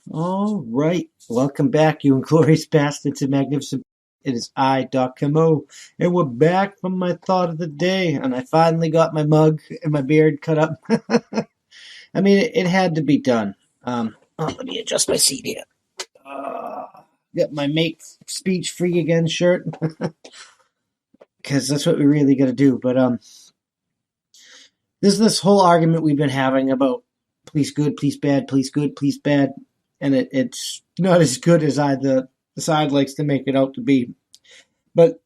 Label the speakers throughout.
Speaker 1: All right. Welcome back, you Inglorious Bastards and Magnificent. It is I, Doc Camo, and we're back from my thought of the day, and I finally got my mug and my beard cut up. I mean, it had to be done. Let me adjust my seat here. Get my make speech free again shirt, because that's what we really got to do. But there's this whole argument we've been having about police good, police bad, police good, police bad, and it's not as good as either the side likes to make it out to be. But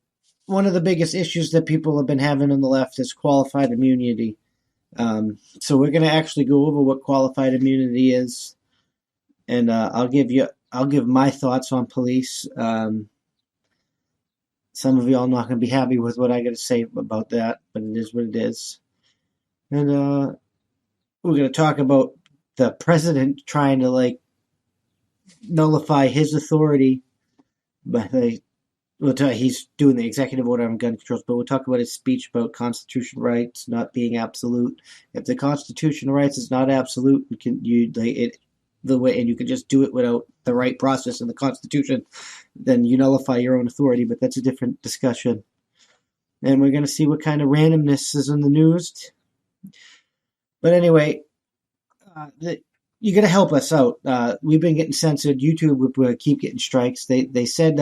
Speaker 1: one of the biggest issues that people have been having on the left is qualified immunity. So we're going to actually go over what qualified immunity is, and I'll give my thoughts on police. Some of y'all not going to be happy with what I got to say about that, but it is what it is. And we're going to talk about the president trying to nullify his authority, but he's doing the executive order on gun controls. But we'll talk about his speech about constitutional rights not being absolute. If the constitutional rights is not absolute, you can just do it without the right process in the Constitution, then you nullify your own authority. But that's a different discussion. And we're going to see what kind of randomness is in the news. But anyway, you got to help us out. We've been getting censored. YouTube would keep getting strikes. They said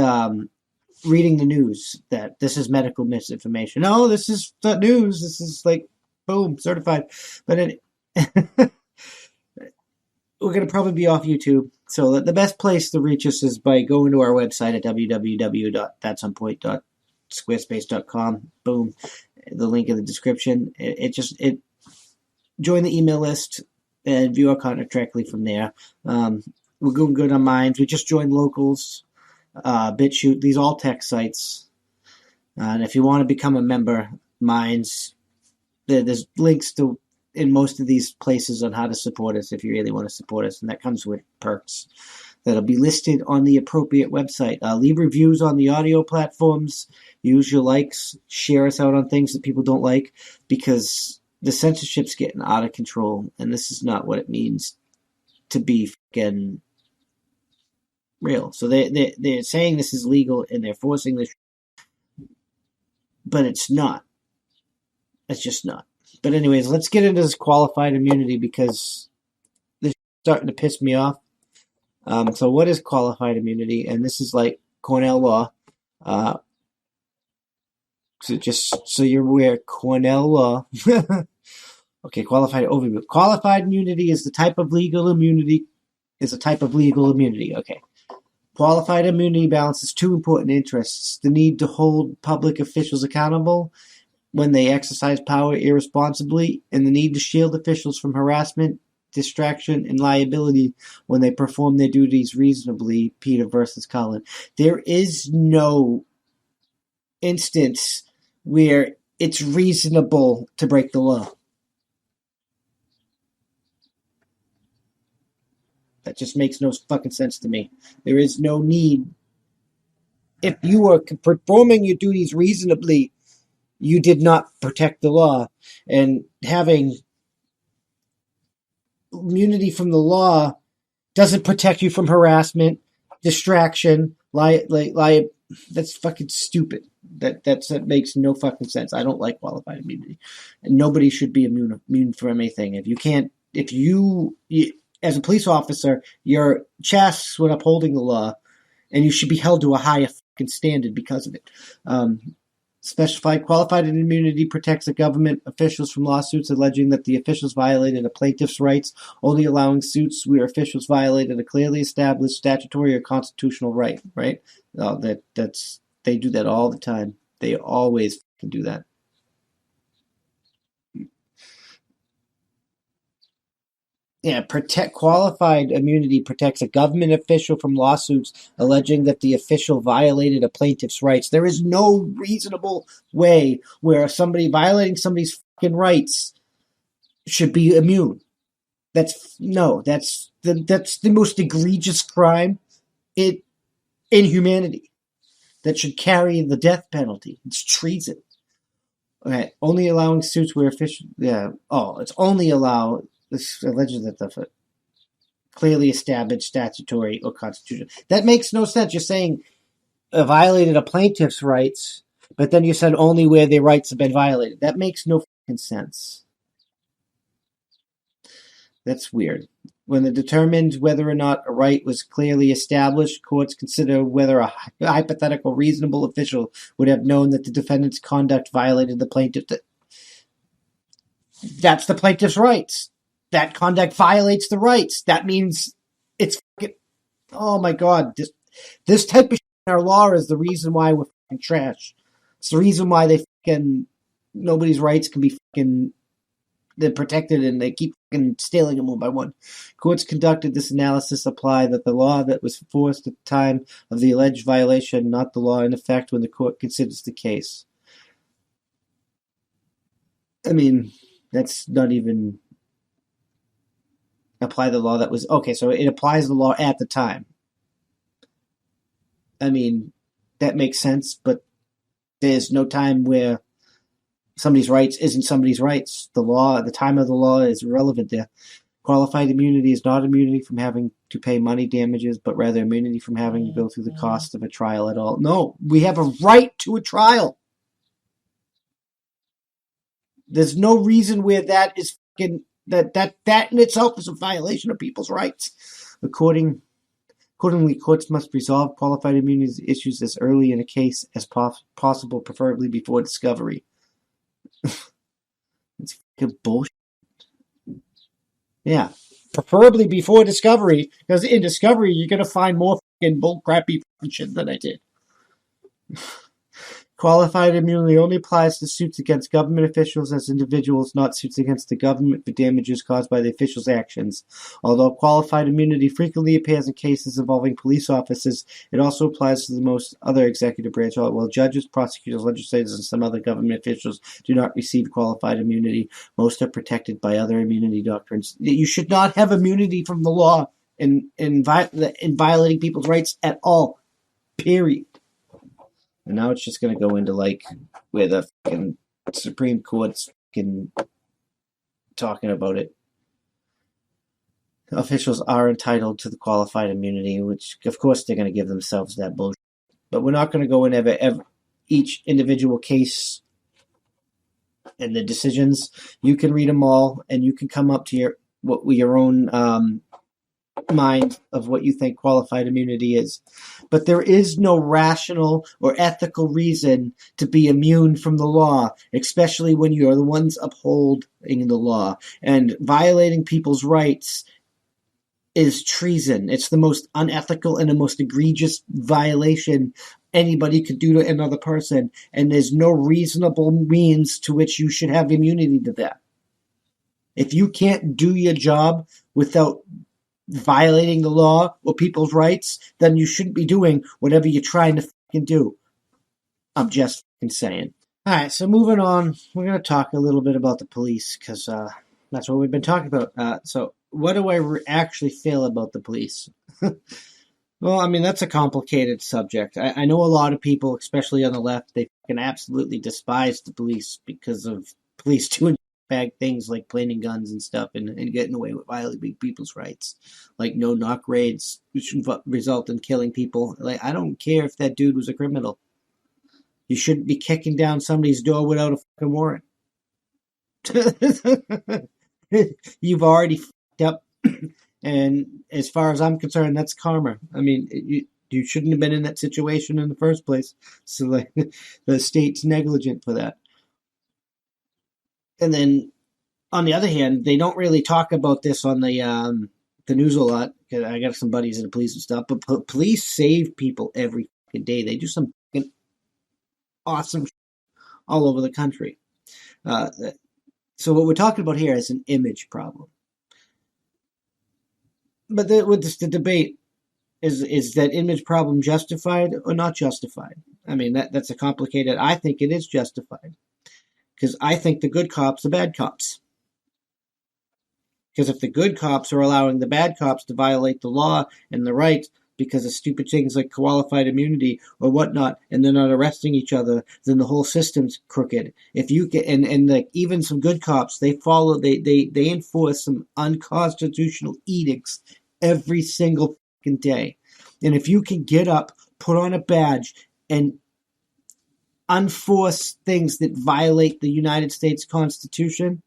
Speaker 1: reading the news that this is medical misinformation. No, this is not news. This is boom, certified. But we're going to probably be off YouTube. So the best place to reach us is by going to our website at www.thatsonpoint.squarespace.com. Boom. The link in the description. Join the email list and view our content directly from there. We're doing good on Minds. We just joined Locals, BitChute. These all tech sites. And if you want to become a member, Minds, there's links in most of these places on how to support us if you really want to support us. And that comes with perks that'll be listed on the appropriate website. Leave reviews on the audio platforms. Use your likes. Share us out on things that people don't like, because the censorship's getting out of control, and this is not what it means to be fucking real. So they're saying this is legal, and they're forcing this, but it's not. It's just not. But anyways, let's get into this qualified immunity, because this is starting to piss me off. So what is qualified immunity? And this is like Cornell law. So just so you're aware, Cornell law. Okay, qualified overview. Qualified immunity is a type of legal immunity. Okay. Qualified immunity balances two important interests: the need to hold public officials accountable when they exercise power irresponsibly, and the need to shield officials from harassment, distraction, and liability when they perform their duties reasonably. Peter versus Cullen. There is no instance where it's reasonable to break the law. That just makes no fucking sense to me. There is no need. If you are performing your duties reasonably, you did not protect the law. And having immunity from the law doesn't protect you from harassment, distraction, that's fucking stupid. That makes no fucking sense. I don't like qualified immunity, and nobody should be immune from anything. If you as a police officer, you're tasked with upholding the law, and you should be held to a higher fucking standard because of it. Specified qualified immunity protects the government officials from lawsuits alleging that the officials violated a plaintiff's rights, only allowing suits where officials violated a clearly established statutory or constitutional right. Right? They do that all the time. They always can do that. Yeah, qualified immunity protects a government official from lawsuits alleging that the official violated a plaintiff's rights. There is no reasonable way where somebody violating somebody's fucking rights should be immune. That's the most egregious crime in humanity that should carry the death penalty. It's treason. Okay, only allowing suits where official. Yeah. Oh, it's only allow. This alleged that clearly established statutory or constitutional. That makes no sense. You're saying violated a plaintiff's rights, but then you said only where their rights have been violated. That makes no fucking sense. That's weird. When it determined whether or not a right was clearly established, courts consider whether a hypothetical reasonable official would have known that the defendant's conduct violated the plaintiff. That's the plaintiff's rights. That conduct violates the rights. That means it's fucking, oh my god. This type of shit in our law is the reason why we're fucking trash. It's the reason why they fucking, nobody's rights can be fucking, they're protected and they keep fucking stealing them one by one. Courts conducted this analysis apply that the law that was forced at the time of the alleged violation, not the law in effect when the court considers the case. I mean, that's not even apply the law that was okay, so it applies the law at the time. I mean, that makes sense, but there's no time where somebody's rights isn't somebody's rights. The law, the time of the law is irrelevant there. Qualified immunity is not immunity from having to pay money damages, but rather immunity from having to go through the cost of a trial at all. No, we have a right to a trial. There's no reason where that is fucking, that in itself is a violation of people's rights. Accordingly, courts must resolve qualified immunity issues as early in a case as possible, preferably before discovery. It's fucking bullshit. Yeah, preferably before discovery, because in discovery you're gonna find more fucking bullcrappy shit than I did. Qualified immunity only applies to suits against government officials as individuals, not suits against the government for damages caused by the official's actions. Although qualified immunity frequently appears in cases involving police officers, it also applies to the most other executive branch. While judges, prosecutors, legislators, and some other government officials do not receive qualified immunity, most are protected by other immunity doctrines. You should not have immunity from the law in violating people's rights at all. Period. And now it's just going to go into like where the fucking Supreme Court's fucking talking about it. Officials are entitled to the qualified immunity, which of course they're going to give themselves that bullshit. But we're not going to go in ever each individual case and the decisions. You can read them all, and you can come up to your own mind of what you think qualified immunity is. But there is no rational or ethical reason to be immune from the law, especially when you are the ones upholding the law. And violating people's rights is treason. It's the most unethical and the most egregious violation anybody could do to another person. And there's no reasonable means to which you should have immunity to that. If you can't do your job without violating the law or people's rights, then you shouldn't be doing whatever you're trying to fucking do. I'm just fucking saying. Alright, so moving on, we're going to talk a little bit about the police, because that's what we've been talking about. So what do I actually feel about the police? Well, I mean, that's a complicated subject. I know a lot of people, especially on the left, they fucking absolutely despise the police because of police doing bad things like planting guns and stuff and getting away with violating people's rights. Like no-knock raids, which result in killing people. Like, I don't care if that dude was a criminal. You shouldn't be kicking down somebody's door without a fucking warrant. You've already fucked up. And as far as I'm concerned, that's karma. I mean, you shouldn't have been in that situation in the first place. So, like, the state's negligent for that. And then, on the other hand, they don't really talk about this on the news a lot. I got some buddies in the police and stuff, but police save people every fucking day. They do some fucking awesome shit all over the country. So what we're talking about here is an image problem. But the debate is that image problem justified or not justified? I mean, that's a complicated. I think it is justified. Because I think the good cops are bad cops. Because if the good cops are allowing the bad cops to violate the law and the rights because of stupid things like qualified immunity or whatnot, and they're not arresting each other, then the whole system's crooked. If you get and like even some good cops, they enforce some unconstitutional edicts every single fucking day. And if you can get up, put on a badge, and unforce things that violate the United States Constitution,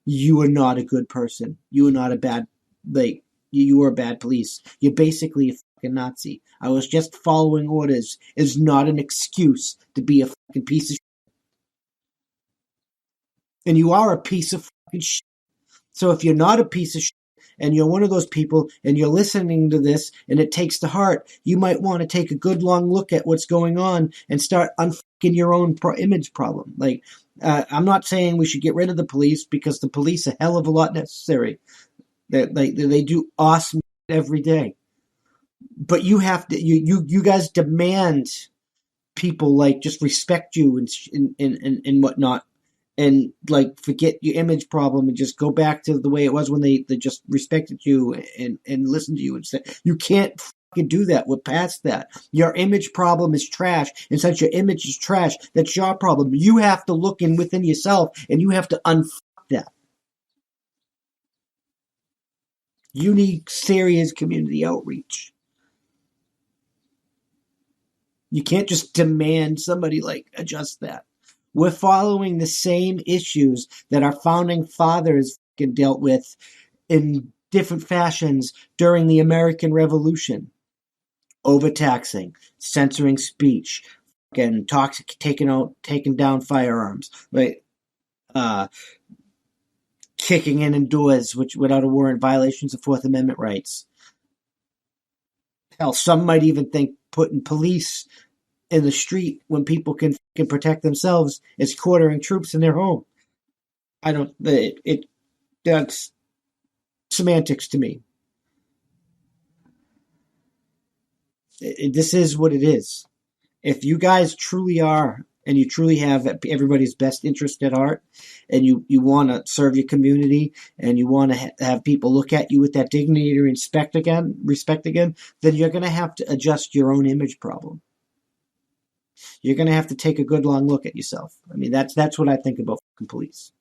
Speaker 1: you are not a good person. You are not a bad, like, you are a bad police. You're basically a fucking Nazi. I was just following orders is not an excuse to be a fucking piece of shit. And you are a piece of fucking shit. So if you're not a piece of shit, and you're one of those people, and you're listening to this, and it takes to heart, you might want to take a good long look at what's going on and start unfucking your own image problem. Like, I'm not saying we should get rid of the police, because the police a hell of a lot necessary. They do awesome every day, but you have to you guys demand people like just respect you and whatnot, and like forget your image problem and just go back to the way it was when they just respected you and listened to you and said you can't fucking do that. We're past that. Your image problem is trash, and since your image is trash, that's your problem. You have to look in within yourself and you have to unfuck that. You need serious community outreach. You can't just demand somebody like adjust that. We're following the same issues that our founding fathers dealt with in different fashions during the American Revolution. Overtaxing, censoring speech, and taking down firearms, right? Kicking in doors without a warrant, violations of Fourth Amendment rights. Hell, some might even think putting police in the street when people can protect themselves is quartering troops in their home. I don't. That's semantics to me. This is what it is. If you guys truly are, and you truly have everybody's best interest at heart, and you want to serve your community, and you want to have people look at you with that dignity and respect again, then you're going to have to adjust your own image problem. You're going to have to take a good long look at yourself. I mean, that's what I think about fucking police.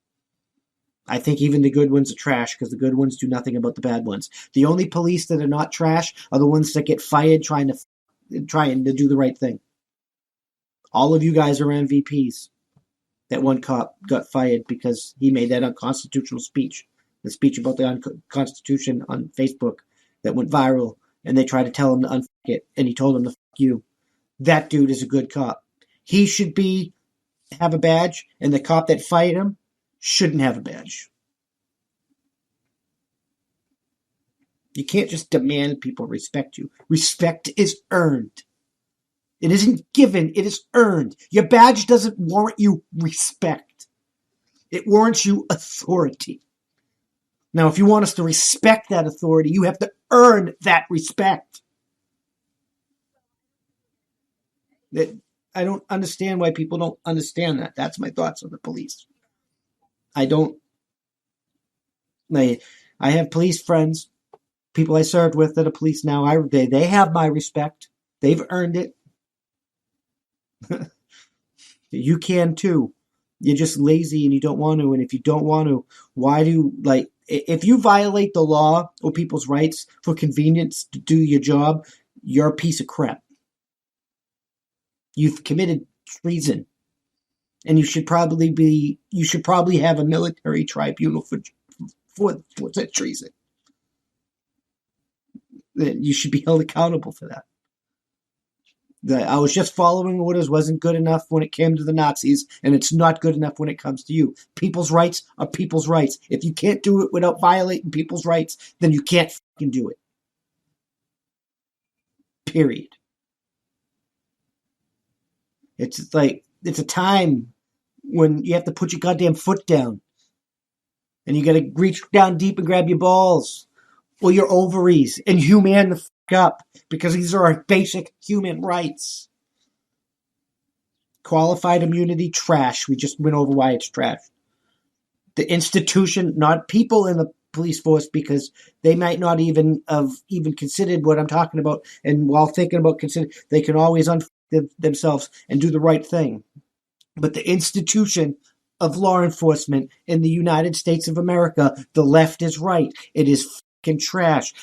Speaker 1: I think even the good ones are trash because the good ones do nothing about the bad ones. The only police that are not trash are the ones that get fired trying to do the right thing. All of you guys are MVPs. That one cop got fired because he made that unconstitutional speech. The speech about the Constitution on Facebook that went viral, and they tried to tell him to unfuck it, and he told him to fuck you. That dude is a good cop. He should have a badge, and the cop that fired him shouldn't have a badge. You can't just demand people respect you. Respect is earned. It isn't given, it is earned. Your badge doesn't warrant you respect. It warrants you authority. Now, if you want us to respect that authority, you have to earn that respect. I don't understand why people don't understand that. That's my thoughts on the police. I don't. I have police friends, people I served with that are police now. They have my respect. They've earned it. You can too. You're just lazy and you don't want to. And if you don't want to, if you violate the law or people's rights for convenience to do your job, you're a piece of crap. You've committed treason. And you should probably have a military tribunal for that treason. You should be held accountable for that. I was just following orders wasn't good enough when it came to the Nazis, and it's not good enough when it comes to you. People's rights are people's rights. If you can't do it without violating people's rights, then you can't fucking do it. Period. It's a time when you have to put your goddamn foot down. And you gotta reach down deep and grab your balls. Or your ovaries. And human the fuck up. Because these are our basic human rights. Qualified immunity, trash. We just went over why it's trash. The institution, not people in the police force, because they might not even have considered what I'm talking about. And while thinking about they can always themselves and do the right thing. But the institution of law enforcement in the United States of America, the left is right. It is fucking trash.